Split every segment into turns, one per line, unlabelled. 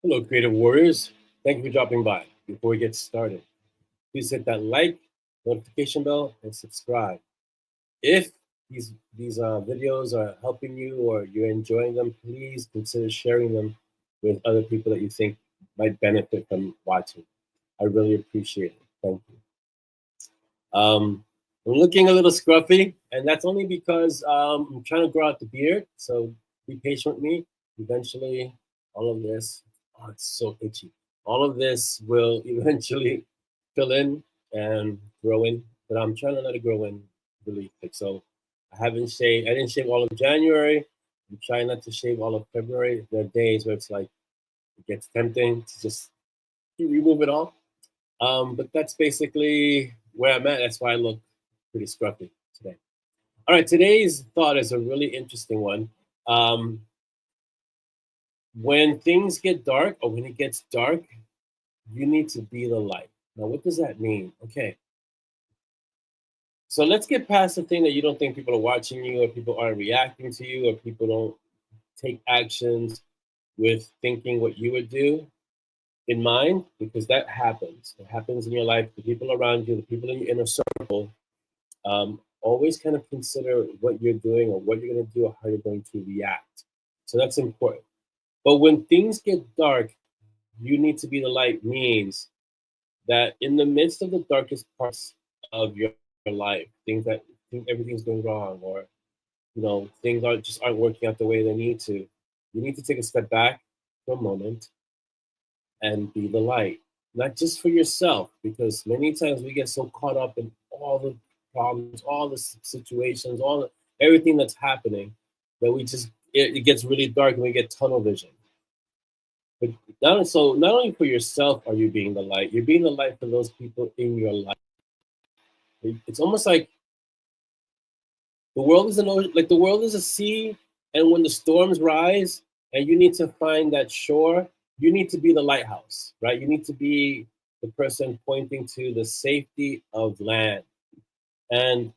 Hello, creative warriors. Thank you for dropping by. Before we get started, please hit that like, notification bell, and subscribe. If these videos are helping you or you're enjoying them, please consider sharing them with other people that you think might benefit from watching. I really appreciate it. Thank you. I'm looking a little scruffy, and that's only because I'm trying to grow out the beard. So be patient with me. Eventually, all of this, oh, it's so itchy. All of this will eventually fill in and grow in, but I'm trying to let it grow in really quick. So I haven't shaved. I didn't shave all of January. I'm trying not to shave all of February. There are days where it's like it gets tempting to just remove it all. But that's basically where I'm at. That's why I look pretty scruffy today. All right, today's thought is a really interesting one. Um, when things get dark, or when it gets dark, you need to be the light. Now, what does that mean? Okay, so let's get past the thing that you don't think people are watching you, or people aren't reacting to you, or people don't take actions with thinking what you would do in mind, because that happens. It happens in your life. The people around you, the people in your inner circle, always kind of consider what you're doing or what you're going to do or how you're going to react. So that's important. But when things get dark, you need to be the light means that in the midst of the darkest parts of your life, things that think everything's going wrong, or things aren't working out the way they need to, you need to take a step back for a moment and be the light, not just for yourself, because many times we get so caught up in all the problems, all the situations, everything that's happening, that it gets really dark and we get tunnel vision. But not only for yourself are you being the light, you're being the light for those people in your life. It's almost like the world is a sea, and when the storms rise and you need to find that shore, you need to be the lighthouse, right? You need to be the person pointing to the safety of land. And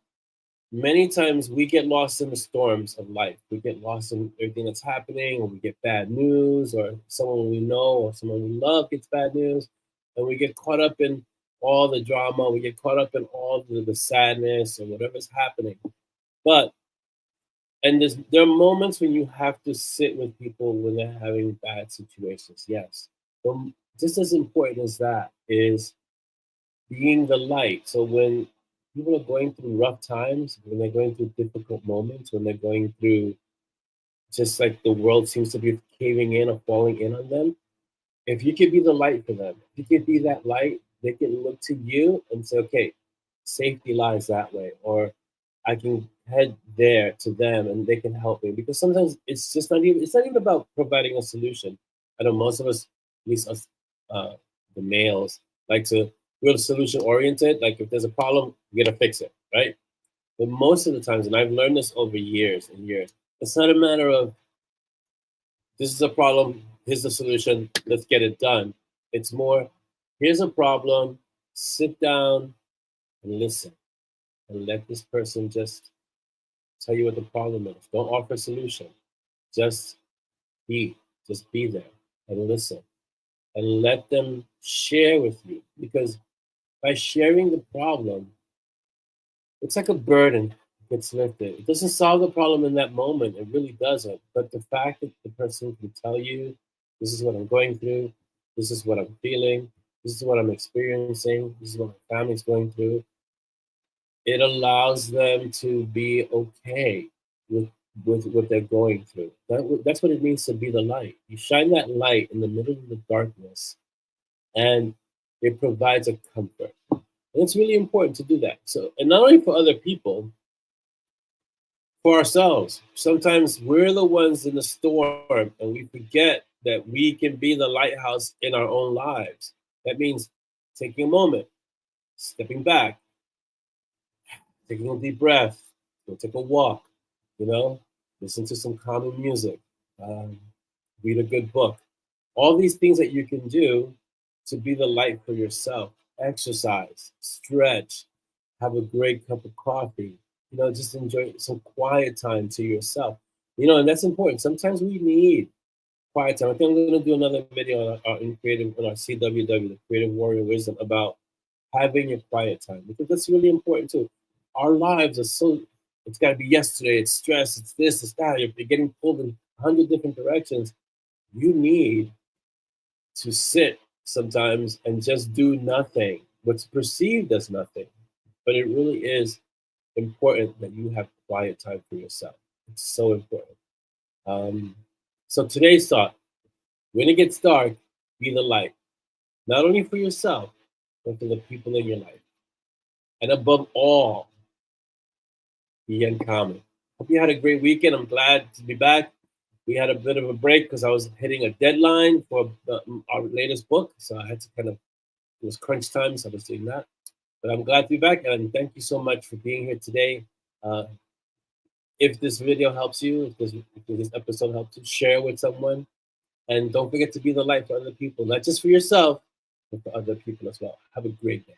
many times we get lost in the storms of life. We get lost in everything that's happening, or we get bad news, or someone we know or someone we love gets bad news, and we get caught up in all the drama. We get caught up in all the sadness or whatever's happening. But there are moments when you have to sit with people when they're having bad situations. Yes, but just as important as that is being the light. So when people are going through rough times, when they're going through difficult moments, when they're going through just like the world seems to be caving in or falling in on them, if you could be the light for them, if you could be that light, they can look to you and say, okay, safety lies that way, or I can head there to them and they can help me. Because sometimes it's not even about providing a solution. I know most of us, at least us, the males, like to we're solution oriented. Like if there's a problem, we gotta fix it, right? But most of the times, and I've learned this over years and years, it's not a matter of this is a problem, here's the solution, let's get it done. It's more, here's a problem, sit down and listen, and let this person just tell you what the problem is. Don't offer a solution. Just be. Just be there and listen. And let them share with you. Because by sharing the problem, it's like a burden gets lifted. It doesn't solve the problem in that moment. It really doesn't. But the fact that the person can tell you, this is what I'm going through, this is what I'm feeling, this is what I'm experiencing, this is what my family's going through, it allows them to be okay with what they're going through. That's what it means to be the light. You shine that light in the middle of the darkness, and it provides a comfort. And it's really important to do that. So, and not only for other people, for ourselves. Sometimes we're the ones in the storm, and we forget that we can be the lighthouse in our own lives. That means taking a moment, stepping back, taking a deep breath, go take a walk, listen to some calming music, um, read a good book. All these things that you can do to be the light for yourself. Exercise, stretch, have a great cup of coffee, just enjoy some quiet time to yourself. And that's important. Sometimes we need quiet time. I think I'm going to do another video on our CWW, the Creative Warrior Wisdom, about having your quiet time, because that's really important too. Our lives are so, it's got to be yesterday, it's stress, it's this, it's that. You're getting pulled in 100 different directions. You need to sit sometimes and just do nothing, what's perceived as nothing. But it really is important that you have quiet time for yourself. It's so important. So today's thought: when it gets dark, be the light, not only for yourself, but for the people in your life. And above all, be uncommon. Hope you had a great weekend. I'm glad to be back. We had a bit of a break because I was hitting a deadline for our latest book. So I had to it was crunch time, so I was doing that. But I'm glad to be back, and thank you so much for being here today. If this video helps you, if this episode helps you, share with someone. And don't forget to be the light for other people, not just for yourself, but for other people as well. Have a great day.